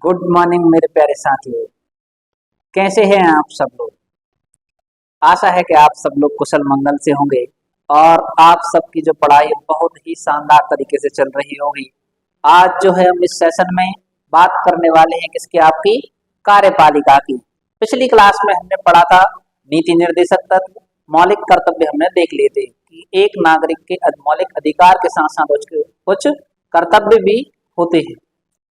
Good morning मेरे प्यारे साथियों। कैसे हैं आप सब लोग। आशा है कि आप सब लोग कुशल मंगल से होंगे और आप सबकी जो पढ़ाई बहुत ही शानदार तरीके से चल रही होगी। आज जो है हम इस सेशन में बात करने वाले हैं किसकी, आपकी कार्यपालिका की। पिछली क्लास में हमने पढ़ा था नीति निर्देशक तत्व, मौलिक कर्तव्य हमने देख लिए थे कि एक नागरिक के मौलिक अधिकार के साथ साथ उसके कुछ कर्तव्य भी होते हैं।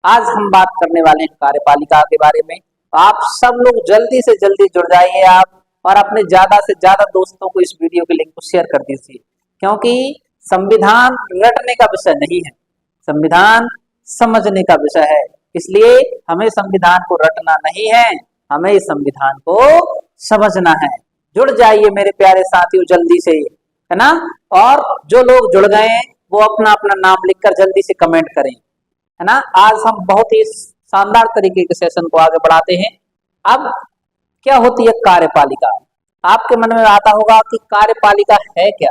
आज हम बात करने वाले हैं कार्यपालिका के बारे में। तो आप सब लोग जल्दी से जल्दी जुड़ जाइए आप, और अपने ज्यादा से ज्यादा दोस्तों को इस वीडियो के लिंक को शेयर कर दीजिए, क्योंकि संविधान रटने का विषय नहीं है, संविधान समझने का विषय है। इसलिए हमें संविधान को रटना नहीं है, हमें इस संविधान को समझना है। जुड़ जाइए मेरे प्यारे साथियों जल्दी से, है ना। और जो लोग जुड़ गए हैं वो अपना अपना नाम लिखकर जल्दी से कमेंट करें, है ना। आज हम बहुत ही शानदार तरीके के सेशन को आगे बढ़ाते हैं। अब क्या होती है कार्यपालिका। आपके मन में आता होगा कि कार्यपालिका है क्या,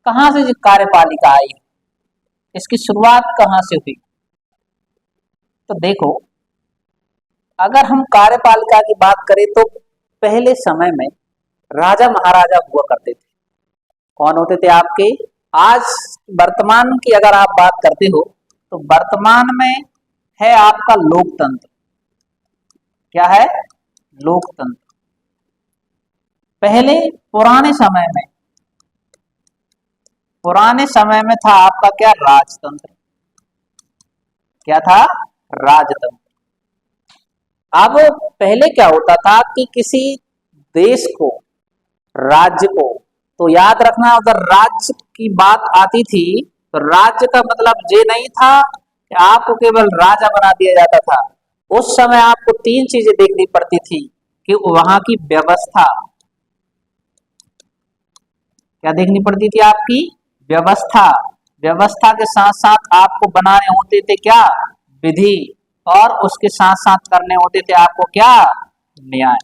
कहां से कार्यपालिका आई, इसकी शुरुआत कहां से हुई। तो देखो, अगर हम कार्यपालिका की बात करें तो पहले समय में राजा महाराजा हुआ करते थे। कौन होते थे आपके। आज वर्तमान की अगर आप बात करते हो तो वर्तमान में है आपका लोकतंत्र। क्या है, लोकतंत्र। पहले पुराने समय में था आपका क्या, राजतंत्र। क्या था, राजतंत्र। अब पहले क्या होता था कि किसी देश को, राज्य को, तो याद रखना अगर राज्य की बात आती थी तो राज्य का मतलब ये नहीं था कि आपको केवल राजा बना दिया जाता था। उस समय आपको तीन चीजें देखनी पड़ती थी कि वहां की व्यवस्था, क्या देखनी पड़ती थी, आपकी व्यवस्था। व्यवस्था के साथ साथ आपको बनाने होते थे क्या, विधि, और उसके साथ साथ करने होते थे आपको क्या, न्याय।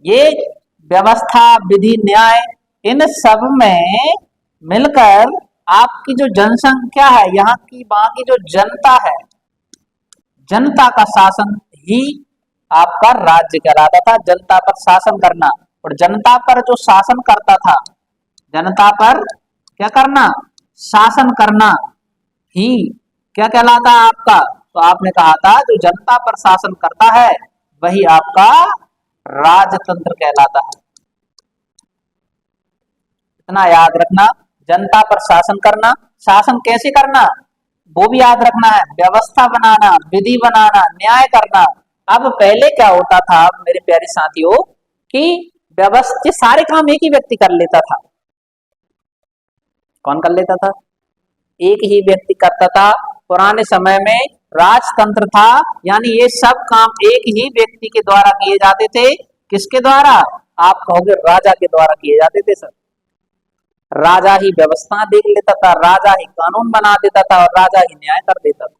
ये व्यवस्था, विधि, न्याय, इन सब में मिलकर आपकी जो जनसंख्या है, यहाँ की वहां की जो जनता है, जनता का शासन ही आपका राज्य कहलाता था। जनता पर शासन करना, और जनता पर जो शासन करता था, जनता पर क्या करना, शासन करना ही क्या कहलाता है आपका। तो आपने कहा था जो जनता पर शासन करता है वही आपका राजतंत्र कहलाता है। इतना याद रखना, जनता पर शासन करना। शासन कैसे करना वो भी याद रखना है, व्यवस्था बनाना, विधि बनाना, न्याय करना। अब पहले क्या होता था मेरे प्यारे साथियों कि व्यवस्थित सारे काम एक ही व्यक्ति कर लेता था। कौन कर लेता था, एक ही व्यक्ति करता था। पुराने समय में राजतंत्र था, यानी ये सब काम एक ही व्यक्ति के द्वारा किए जाते थे। किसके द्वारा, आप कहोगे राजा के द्वारा किए जाते थे सर। राजा ही व्यवस्था देख लेता था, राजा ही कानून बना देता था, और राजा ही न्याय कर देता था।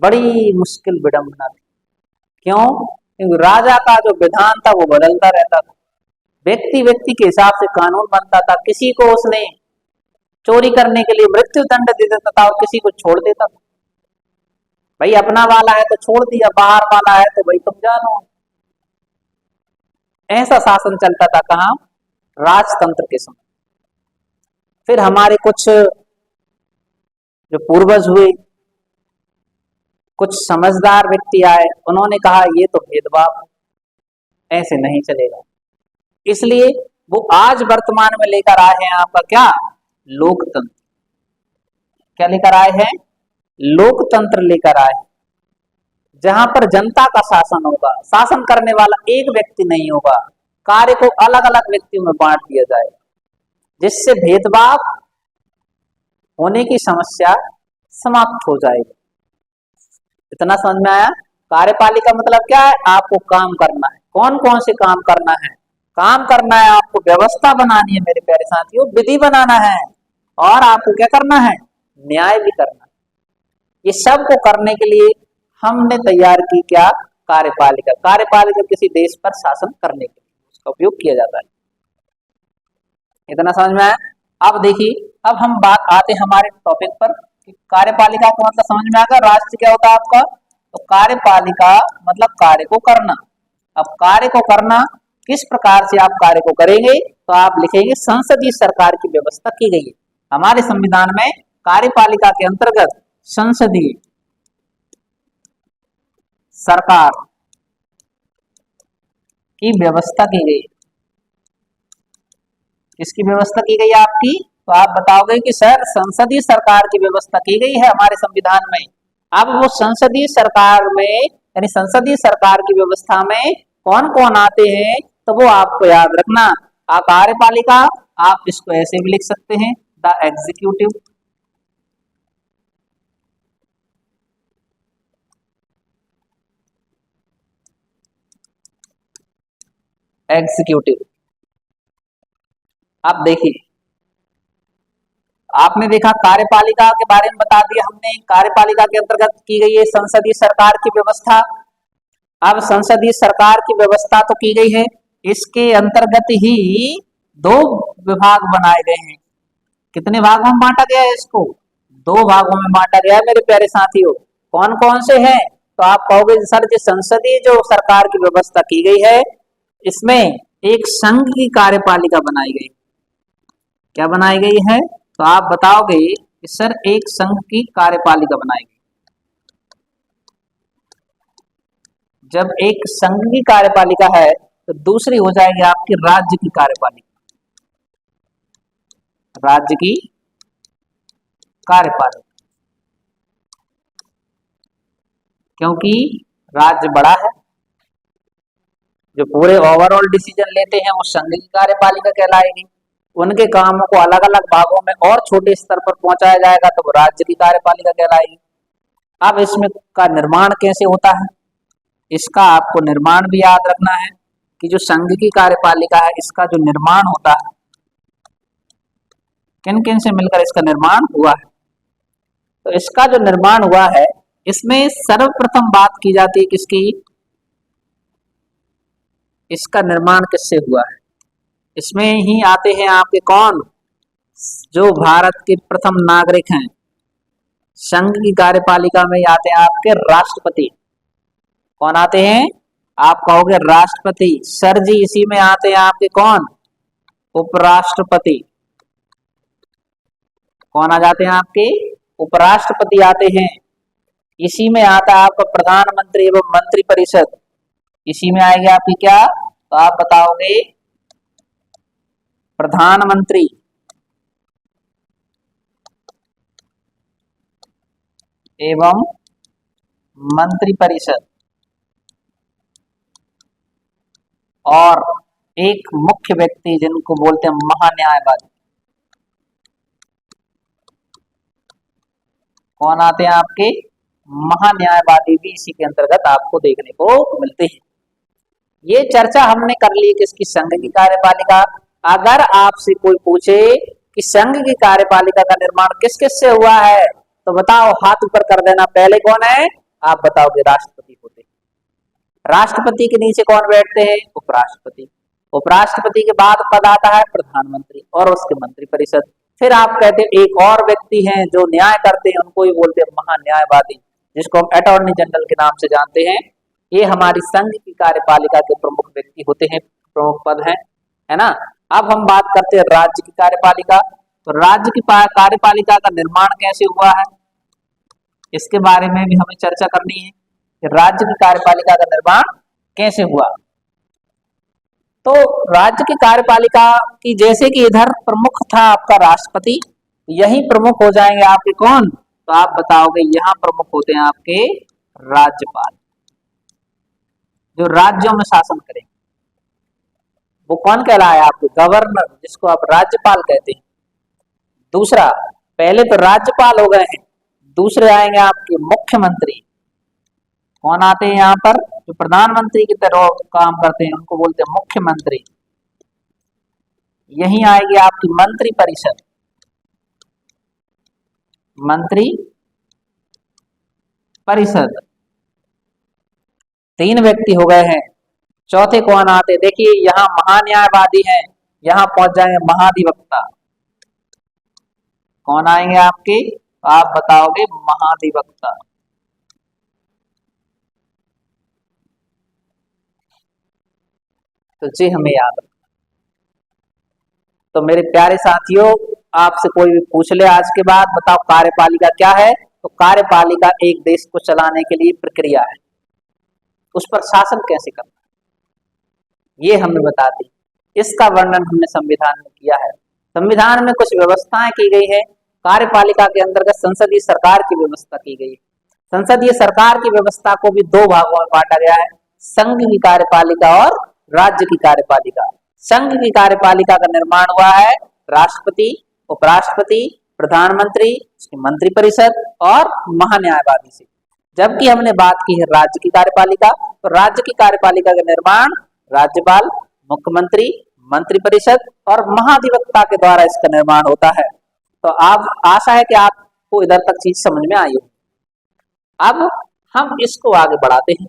बड़ी मुश्किल विडंबना थी। क्यों, क्योंकि राजा का जो विधान था वो बदलता रहता था, व्यक्ति व्यक्ति के हिसाब से कानून बनता था। किसी को उसने चोरी करने के लिए मृत्यु दंड दे देता था और किसी को छोड़ देता था। भाई अपना वाला है तो छोड़ दिया, बाहर वाला है तो भाई तुम जानो। ऐसा शासन चलता था कहाँ, राजतंत्र के समय। फिर हमारे कुछ जो पूर्वज हुए, कुछ समझदार व्यक्ति आए, उन्होंने कहा ये तो भेदभाव, ऐसे नहीं चलेगा। इसलिए वो आज वर्तमान में लेकर आए हैं आपका क्या, लोकतंत्र। क्या लेकर आए हैं, लोकतंत्र लेकर आए, जहां पर जनता का शासन होगा। शासन करने वाला एक व्यक्ति नहीं होगा, कार्य को अलग अलग व्यक्तियों में बांट दिया जाएगा, जिससे भेदभाव होने की समस्या समाप्त हो जाएगी। इतना समझ में आया। कार्यपालिका मतलब क्या है, आपको काम करना है। कौन कौन से काम करना है, काम करना है आपको, व्यवस्था बनानी है मेरे प्यारे साथियों, विधि बनाना है, और आपको क्या करना है, न्याय भी करना है। ये सब को करने के लिए हमने तैयार की क्या, कार्यपालिका। कार्यपालिका किसी देश पर शासन करने के लिए उसका उपयोग किया जाता है। इतना समझ में आया। अब देखिए, अब हम बात आते हैं हमारे टॉपिक पर कि कार्यपालिका का मतलब समझ में आ गया। राष्ट्र क्या होता है आपका, तो कार्यपालिका मतलब कार्य को करना। अब कार्य को करना, किस प्रकार से आप कार्य को करेंगे, तो आप लिखेंगे संसदीय सरकार की व्यवस्था की गई है। हमारे संविधान में कार्यपालिका के अंतर्गत संसदीय सरकार की व्यवस्था की गई। किसकी व्यवस्था की गई आपकी, तो आप बताओगे कि सर संसदीय सरकार की व्यवस्था की गई है हमारे संविधान में। अब वो संसदीय सरकार में यानी संसदीय सरकार की व्यवस्था में कौन कौन आते हैं, तो वो आपको याद रखना। कार्यपालिका आप इसको ऐसे भी लिख सकते हैं, द एग्जीक्यूटिव, एग्जीक्यूटिव। आप देखिए, आपने देखा कार्यपालिका के बारे में बता दिया हमने, कार्यपालिका के अंतर्गत की गई है संसदीय सरकार की व्यवस्था। अब संसदीय सरकार की व्यवस्था तो की गई है, इसके अंतर्गत ही दो विभाग बनाए गए हैं। कितने भागों में बांटा गया है इसको, दो भागों में बांटा गया है मेरे प्यारे साथियों। कौन कौन से हैं, तो आप कहोगे सर जो संसदीय जो सरकार की व्यवस्था की गई है, इसमें एक संघ की कार्यपालिका बनाई गई। क्या बनाई गई है, तो आप बताओगे कि सर एक संघ की कार्यपालिका बनाई गई। जब एक संघ की कार्यपालिका है तो दूसरी हो जाएगी आपकी राज्य की कार्यपालिका, राज्य की कार्यपालिका। क्योंकि राज्य बड़ा है, जो पूरे ओवरऑल डिसीजन लेते हैं वो संघ की कार्यपालिका कहलाएगी। उनके कामों को अलग अलग भागों में और छोटे स्तर पर पहुंचाया जाएगा तो वो राज्य की कार्यपालिका कहलाएगी। अब इसमें का निर्माण कैसे होता है, इसका आपको निर्माण भी याद रखना है कि जो संघ की कार्यपालिका है इसका जो निर्माण होता है, किन किन से मिलकर इसका निर्माण हुआ है। तो इसका जो निर्माण हुआ है, इसमें सर्वप्रथम बात की जाती है किसकी, इसका निर्माण किससे हुआ है। इसमें ही आते हैं आपके कौन, जो भारत के प्रथम नागरिक हैं। संघ की कार्यपालिका में आते हैं आपके राष्ट्रपति। कौन आते हैं, आप कहोगे राष्ट्रपति। सर जी इसी में आते हैं आपके कौन, उपराष्ट्रपति। कौन आ जाते हैं आपके, उपराष्ट्रपति आते हैं। इसी में आता है आपका प्रधानमंत्री एवं मंत्री परिषद। इसी में आएगी आपकी क्या, तो आप बताओगे प्रधानमंत्री एवं मंत्री परिषद। और एक मुख्य व्यक्ति जिनको बोलते हैं महान्यायवादी। कौन आते हैं आपके, महान्यायवादी भी इसी के अंतर्गत आपको देखने को मिलते हैं। ये चर्चा हमने कर ली किसकी, संघ की कार्यपालिका। अगर आपसे कोई पूछे कि संघ की कार्यपालिका का निर्माण किस किस से हुआ है, तो बताओ, हाथ ऊपर कर देना। पहले कौन है, आप बताओगे राष्ट्रपति होते हैं। राष्ट्रपति के नीचे कौन बैठते हैं, उपराष्ट्रपति। उपराष्ट्रपति के बाद पद आता है प्रधानमंत्री और उसके मंत्री परिषद। फिर आप कहते हैं एक और व्यक्ति हैं जो न्याय करते हैं, उनको ही बोलते हैं महान्यायवादी, जिसको हम अटॉर्नी जनरल के नाम से जानते हैं। ये हमारी संघ की कार्यपालिका के प्रमुख व्यक्ति होते हैं, प्रमुख पद हैं, है ना। अब हम बात करते हैं राज्य की कार्यपालिका। तो राज्य की कार्यपालिका का निर्माण कैसे हुआ है, इसके बारे में भी हमें चर्चा करनी है कि राज्य की कार्यपालिका का निर्माण कैसे हुआ। तो राज्य की कार्यपालिका की, जैसे कि इधर प्रमुख था आपका राष्ट्रपति, यही प्रमुख हो जाएंगे आपके कौन, तो आप बताओगे यहाँ प्रमुख होते हैं आपके राज्यपाल, जो राज्यों में शासन करें। वो कौन कहलाया आपको, गवर्नर, जिसको आप राज्यपाल कहते हैं। दूसरा, पहले तो राज्यपाल हो गए हैं, दूसरे आएंगे आपके मुख्यमंत्री। कौन आते हैं यहाँ पर, जो प्रधानमंत्री की तरह काम करते हैं उनको बोलते हैं मुख्यमंत्री। यही आएगी आपकी मंत्री परिषद, मंत्री परिषद। तीन व्यक्ति हो गए हैं। चौथे कौन आते, देखिए यहाँ महान्यायवादी हैं, यहाँ पहुंच जाएंगे महाधिवक्ता। कौन आएंगे आपके, आप बताओगे महाधिवक्ता। तो जी हमें याद रखना। तो मेरे प्यारे साथियों, आपसे कोई भी पूछ ले आज के बाद, बताओ कार्यपालिका क्या है, तो कार्यपालिका एक देश को चलाने के लिए प्रक्रिया है, उस पर शासन कैसे करना है ये हमें बता दी। इसका वर्णन हमने संविधान में किया है। संविधान में कुछ व्यवस्थाएं की गई है। कार्यपालिका के अंतर्गत संसदीय सरकार की व्यवस्था की गई है। संसदीय सरकार की व्यवस्था को भी दो भागों में बांटा गया है, संघ की कार्यपालिका और राज्य की कार्यपालिका। संघ की कार्यपालिका का निर्माण हुआ है राष्ट्रपति, उपराष्ट्रपति, प्रधानमंत्री, मंत्रिपरिषद और महान्यायवादी से। जबकि हमने बात की है राज्य की कार्यपालिका, तो राज्य की कार्यपालिका का निर्माण राज्यपाल, मुख्यमंत्री, मंत्रिपरिषद और महाधिवक्ता के द्वारा इसका निर्माण होता है। तो आप आशा है कि आपको इधर तक चीज समझ में आई हो। अब हम इसको आगे बढ़ाते हैं।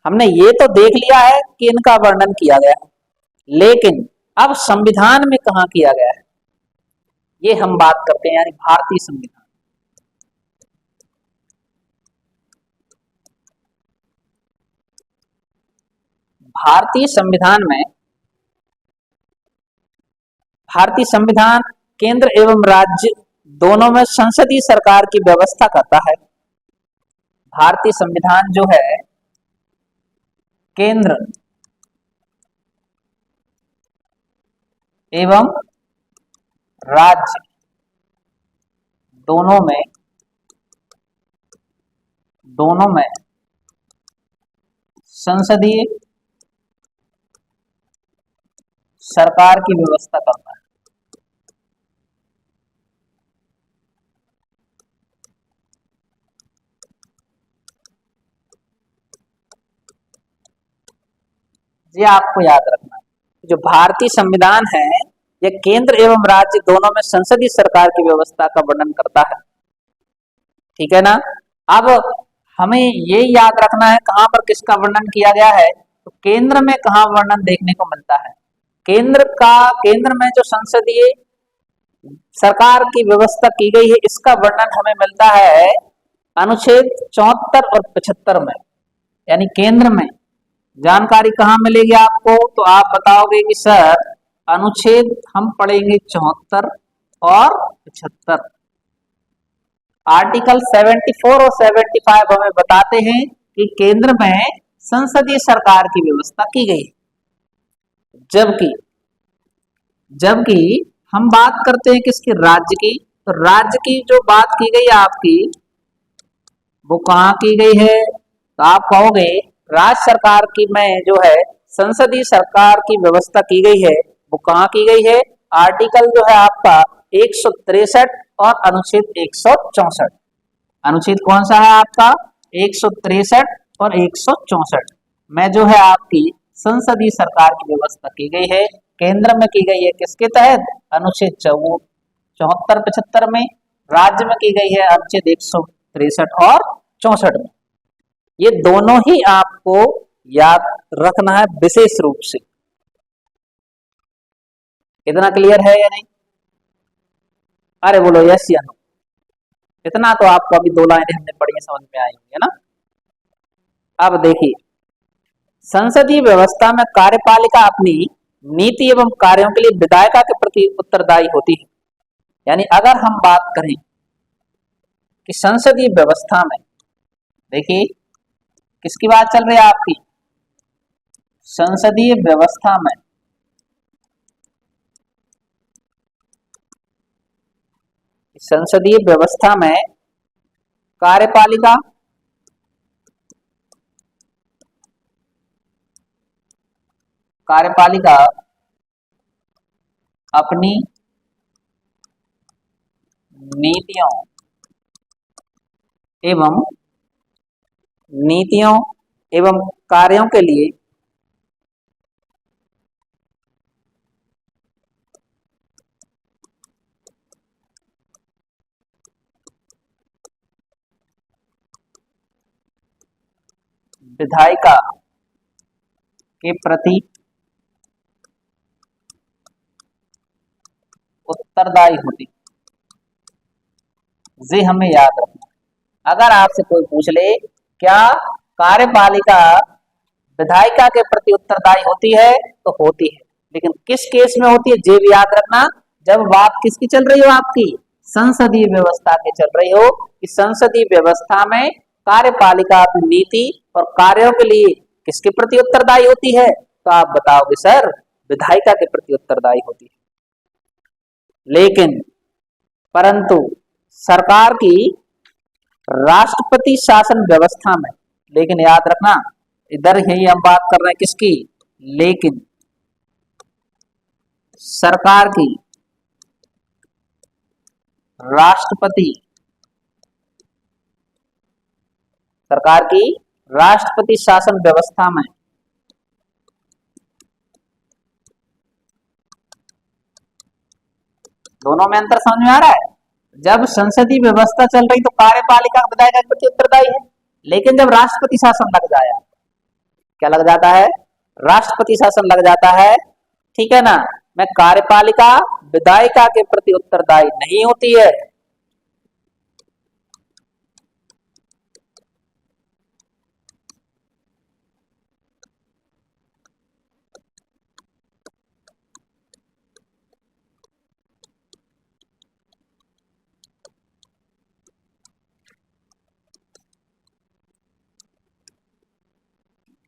हमने ये तो देख लिया है कि इनका वर्णन किया गया है, लेकिन अब संविधान में कहा किया गया है ये हम बात करते हैं, यानी भारतीय संविधान। भारतीय संविधान में, भारतीय संविधान केंद्र एवं राज्य दोनों में संसदीय सरकार की व्यवस्था करता है। भारतीय संविधान जो है केंद्र एवं राज्य दोनों में संसदीय सरकार की व्यवस्था करता है। ये आपको याद रखना है, जो भारतीय संविधान है यह केंद्र एवं राज्य दोनों में संसदीय सरकार की व्यवस्था का वर्णन करता है। ठीक है ना। अब हमें ये याद रखना है कहां पर किसका वर्णन किया गया है, तो केंद्र में कहां वर्णन देखने को मिलता है। केंद्र में जो संसदीय सरकार की व्यवस्था की गई है इसका वर्णन हमें मिलता है अनुच्छेद 74 और 75 में। यानी केंद्र में जानकारी कहाँ मिलेगी आपको, तो आप बताओगे कि सर अनुच्छेद हम पढ़ेंगे 74 और 75। आर्टिकल 74 और 75 हमें बताते हैं कि केंद्र में संसदीय सरकार की व्यवस्था की गई, जबकि हम बात करते हैं किसकी, राज्य की। तो राज्य की जो बात की गई आपकी वो कहाँ की गई है, तो आप कहोगे राज्य सरकार की में जो है संसदीय सरकार की व्यवस्था की गई है वो कहाँ की गई है, आर्टिकल जो है आपका 163 और अनुच्छेद 164। अनुच्छेद कौन सा है आपका, 163 और 164 में जो है आपकी संसदीय सरकार की व्यवस्था की गई है। केंद्र में की गई है किसके तहत, अनुच्छेद 74 75 में। राज्य में की गई है अनुच्छेद 163 और 64 में। ये दोनों ही आपको याद रखना है विशेष रूप से। इतना क्लियर है या नहीं, अरे बोलो यस या नो। इतना तो आपको अभी 2 लाइनें हमने पढ़ी समझ में आई होंगी ना। अब देखिए, संसदीय व्यवस्था में कार्यपालिका अपनी नीति एवं कार्यों के लिए विधायिका के प्रति उत्तरदायी होती है। यानी अगर हम बात करें कि संसदीय व्यवस्था में, देखिए किसकी बात चल रही है आपकी, संसदीय व्यवस्था में कार्यपालिका अपनी नीतियों एवं कार्यों के लिए विधायिका के प्रति उत्तरदायी होती। ये हमें याद रखना। अगर आपसे कोई पूछ ले क्या कार्यपालिका विधायिका के प्रति उत्तरदायी होती है, तो होती है, लेकिन किस केस में होती है ये भी याद रखना। जब बात किसकी चल रही हो, आपकी संसदीय व्यवस्था की चल रही हो, कि संसदीय व्यवस्था में कार्यपालिका अपनी नीति और कार्यों के लिए किसके प्रति उत्तरदायी होती है, तो आप बताओगे सर विधायिका के प्रति उत्तरदायी होती है। लेकिन परंतु सरकार की राष्ट्रपति शासन व्यवस्था में, लेकिन याद रखना इधर यही हम बात कर रहे हैं किसकी, लेकिन सरकार की राष्ट्रपति शासन व्यवस्था में दोनों में अंतर समझ में आ रहा है। जब संसदीय व्यवस्था चल रही तो कार्यपालिका विधायिका के प्रति उत्तरदायी है, लेकिन जब राष्ट्रपति शासन लग जाए, क्या लग जाता है, राष्ट्रपति शासन लग जाता है, ठीक है ना, मैं कार्यपालिका विधायिका के प्रति उत्तरदायी नहीं होती है।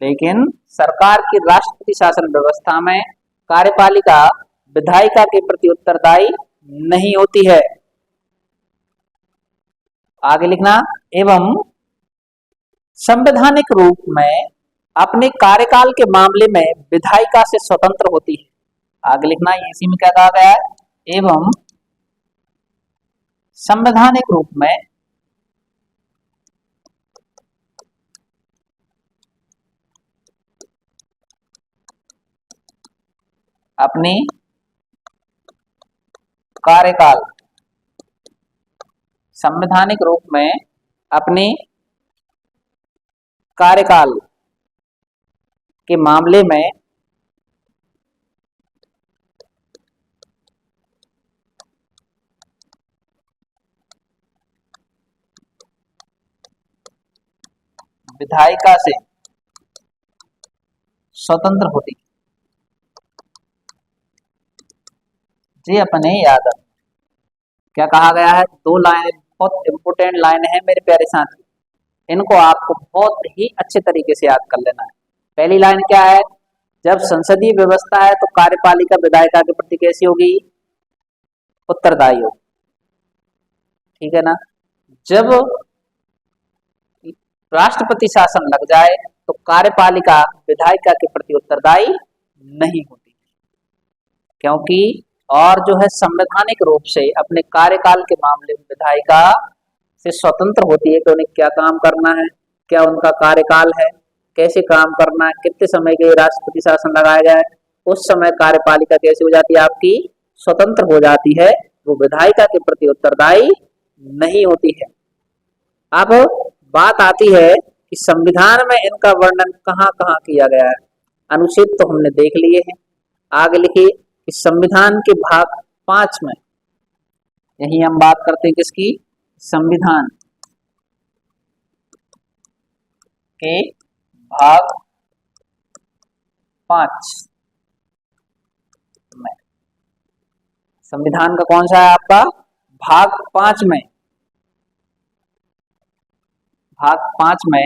लेकिन सरकार की राष्ट्रपति शासन व्यवस्था में कार्यपालिका विधायिका के प्रति उत्तरदायी नहीं होती है। आगे लिखना, एवं संवैधानिक रूप में अपने कार्यकाल के मामले में विधायिका से स्वतंत्र होती है। आगे लिखना, इसी में क्या कहा गया है, एवं संवैधानिक रूप में अपने कार्यकाल, संवैधानिक रूप में अपने कार्यकाल के मामले में विधायिका से स्वतंत्र होती। जी अपने याद है क्या कहा गया है, दो लाइन बहुत इंपोर्टेंट लाइन है मेरे प्यारे साथी, इनको आपको बहुत ही अच्छे तरीके से याद कर लेना है। पहली लाइन क्या है, जब संसदीय व्यवस्था है तो कार्यपालिका विधायिका के प्रति कैसी होगी, उत्तरदायी होगी, ठीक है ना। जब राष्ट्रपति शासन लग जाए तो कार्यपालिका विधायिका के प्रति उत्तरदायी नहीं होती, क्योंकि और जो है संवैधानिक रूप से अपने कार्यकाल के मामले में विधायिका से स्वतंत्र होती है कि उन्हें क्या काम करना है, क्या उनका कार्यकाल है, कैसे काम करना है, कितने समय के राष्ट्रपति शासन लगाया गया है, उस समय कार्यपालिका कैसे हो जाती है, आपकी स्वतंत्र हो जाती है, वो विधायिका के प्रति उत्तरदायी नहीं होती है। अब बात आती है कि संविधान में इनका वर्णन कहाँ कहाँ किया गया है। अनुच्छेद तो हमने देख लिए हैं, आगे लिखिए कि संविधान के भाग 5 में, यही हम बात करते हैं किसकी, संविधान के भाग 5 में, संविधान का कौन सा है आपका, भाग 5 में, भाग 5 में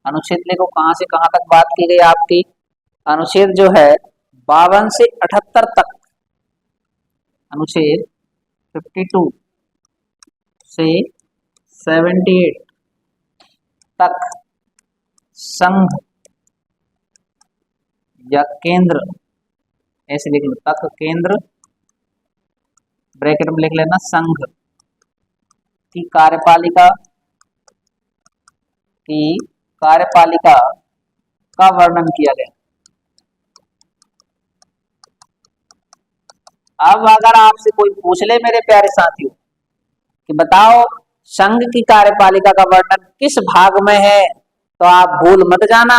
अनुच्छेद देखो कहां से कहां तक बात की गई आपकी। अनुच्छेद जो है 52 से 78 तक, अनुच्छेद 52 से 78 तक संघ या केंद्र, ऐसे लिख लो, तक केंद्र ब्रैकेट में लिख लेना, संघ की कार्यपालिका का वर्णन किया गया। अब अगर आपसे कोई पूछ ले मेरे प्यारे साथियों कि बताओ संघ की कार्यपालिका का वर्णन किस भाग में है, तो आप भूल मत जाना,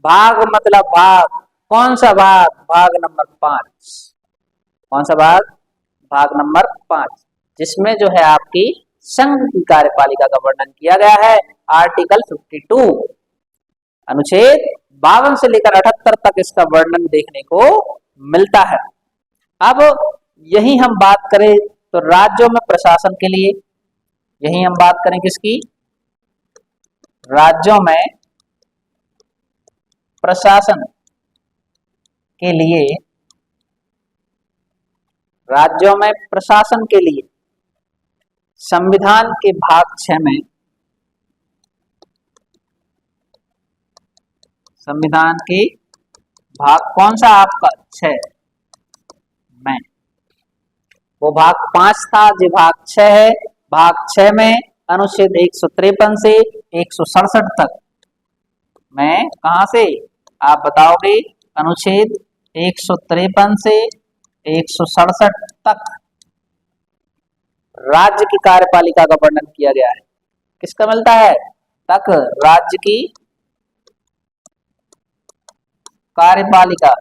भाग मतलब भाग, कौन सा भाग? भाग नंबर 5। कौन सा भाग? भाग नंबर 5, जिसमें जो है आपकी संघ की कार्यपालिका का वर्णन किया गया है। आर्टिकल 52, अनुच्छेद 52 से लेकर 78 तक इसका वर्णन देखने को मिलता है। अब यही हम बात करें तो राज्यों में प्रशासन के लिए, यही हम बात करें किसकी? राज्यों में प्रशासन के लिए, राज्यों में प्रशासन के लिए संविधान के भाग 6 में, संविधान के भाग कौन सा आपका? 6 में, वो भाग 5 था जो भाग 6 है। भाग 6 में अनुच्छेद 153 से 167 तक में, कहां से आप बताओगे? अनुच्छेद 153 से 167 तक राज्य की कार्यपालिका का वर्णन किया गया है। किसका मिलता है? तक राज्य की कार्यपालिका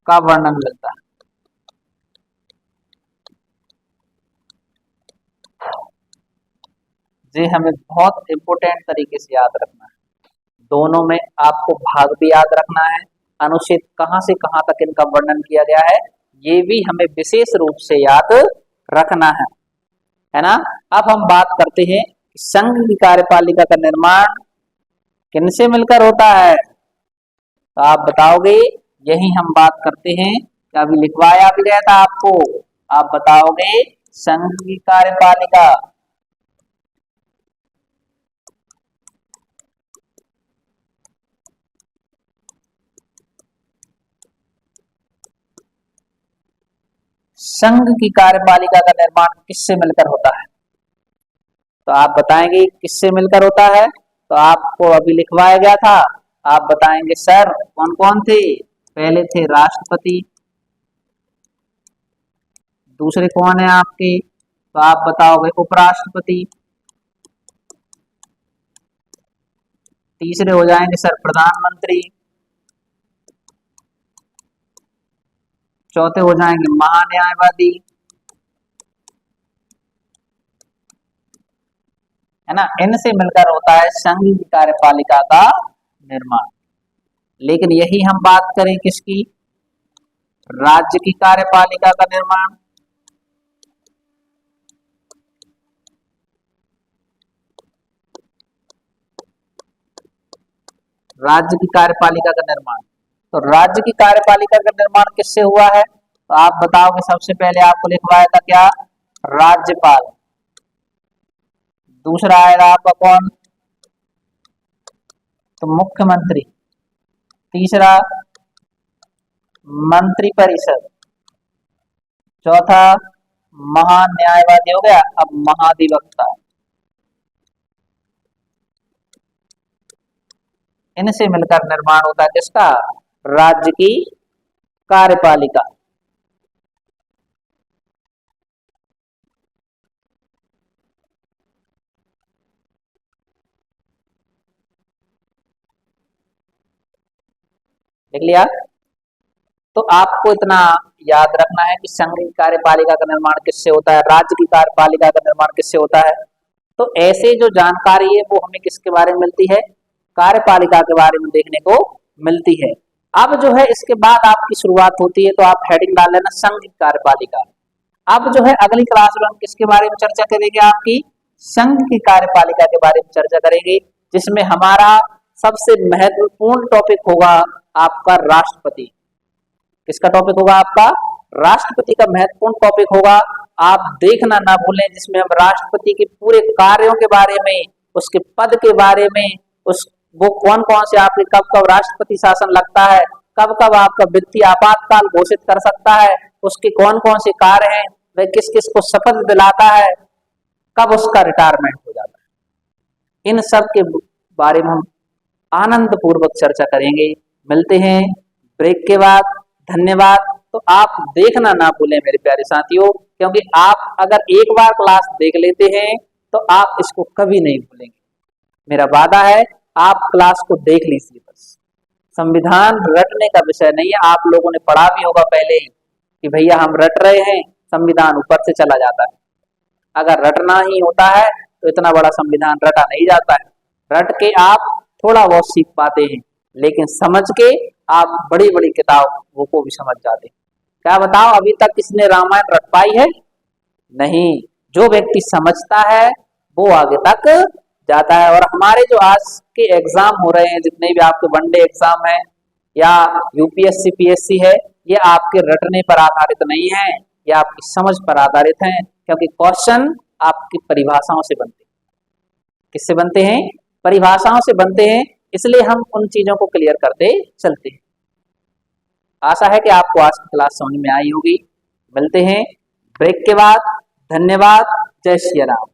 का वर्णन मिलता है। ये हमें बहुत इंपोर्टेंट तरीके से याद रखना है। दोनों में आपको भाग भी याद रखना है, अनुच्छेद कहां से कहां तक इनका वर्णन किया गया है ये भी हमें विशेष रूप से याद रखना है ना। अब हम बात करते हैं संघ की कार्यपालिका का निर्माण किनसे मिलकर होता है, तो आप बताओगे। यही हम बात करते हैं, अभी लिखवाया भी गया था आपको। आप बताओगे संघ की कार्यपालिका संघ की कार्यपालिका का निर्माण किससे मिलकर होता है, तो आप बताएंगे किससे मिलकर होता है। तो आपको अभी लिखवाया गया था, आप बताएंगे सर कौन कौन थे। पहले थे राष्ट्रपति, दूसरे कौन है आपके, तो आप बताओगे उपराष्ट्रपति, तीसरे हो जाएंगे सर प्रधानमंत्री, चौथे हो जाएंगे महान्यायवादी, है ना। इनसे मिलकर होता है संघ की कार्यपालिका का निर्माण। लेकिन यही हम बात करें किसकी? राज्य की कार्यपालिका का निर्माण। राज्य की कार्यपालिका का निर्माण, तो राज्य की कार्यपालिका का निर्माण किससे हुआ है, तो आप बताओगे। सबसे पहले आपको लिखवाया था क्या? राज्यपाल। दूसरा आएगा आपका कौन? तो मुख्यमंत्री। तीसरा मंत्रिपरिषद। चौथा महान्यायवादी हो गया। अब महाधिवक्ता। इनसे मिलकर निर्माण होता है किसका? राज्य की कार्यपालिका। देख लिया। तो आपको इतना याद रखना है कि संघ की कार्यपालिका का निर्माण किससे होता है, राज्य की कार्यपालिका का निर्माण किससे होता है। तो ऐसे जो जानकारी है वो हमें किसके बारे में मिलती है? कार्यपालिका के बारे में देखने को मिलती है। अब जो है इसके बाद आपकी शुरुआत होती है, तो आप हेडिंग डाल लेना संघ की कार्यपालिका। अब जो है अगली क्लास में हम किसके बारे में चर्चा करेंगे? आपकी संघ की कार्यपालिका के बारे में चर्चा करेंगे, जिसमें हमारा सबसे महत्वपूर्ण टॉपिक होगा आपका राष्ट्रपति। किसका टॉपिक होगा? आपका राष्ट्रपति का महत्वपूर्ण टॉपिक होगा। आप देखना ना भूलें, जिसमें हम राष्ट्रपति के पूरे कार्यों के बारे में, उसके पद के बारे में, उस वो कौन कौन से आपके कब कब राष्ट्रपति शासन लगता है, कब कब आपका वित्तीय आपातकाल घोषित कर सकता है, उसके कौन कौन से कार्य हैं, वह किस किस को शपथ दिलाता है, कब उसका रिटायरमेंट हो जाता है, इन सब के बारे में हम आनंद पूर्वक चर्चा करेंगे। मिलते हैं ब्रेक के बाद। धन्यवाद। तो आप देखना ना भूलें मेरे प्यारे साथियों, क्योंकि आप अगर एक बार क्लास देख लेते हैं तो आप इसको कभी नहीं भूलेंगे। मेरा वादा है, आप क्लास को देख लीजिए बस। संविधान रटने का विषय नहीं है। आप लोगों ने पढ़ा भी होगा पहले ही कि भैया हम रट रहे हैं, संविधान ऊपर से चला जाता है। अगर रटना ही होता है तो इतना बड़ा संविधान रटा नहीं जाता है। रट के आप थोड़ा बहुत सीख पाते हैं, लेकिन समझ के आप बड़ी बड़ी किताबों को भी समझ जाते हैं। क्या बताओ, अभी तक किसने रामायण रट पाई है? नहीं। जो व्यक्ति समझता है वो आगे तक जाता है। और हमारे जो आज के एग्जाम हो रहे हैं, जितने भी आपके वनडे एग्जाम है या यूपीएससी पीएससी है, ये आपके रटने पर आधारित नहीं है, ये आपकी समझ पर आधारित है। क्योंकि क्वेश्चन आपकी परिभाषाओं से बनते हैं। किससे बनते हैं? परिभाषाओं से बनते हैं। इसलिए हम उन चीजों को क्लियर करते चलते हैं। आशा है कि आपको आज की क्लास समझ में आई होगी। मिलते हैं ब्रेक के बाद। धन्यवाद। जय श्री राम।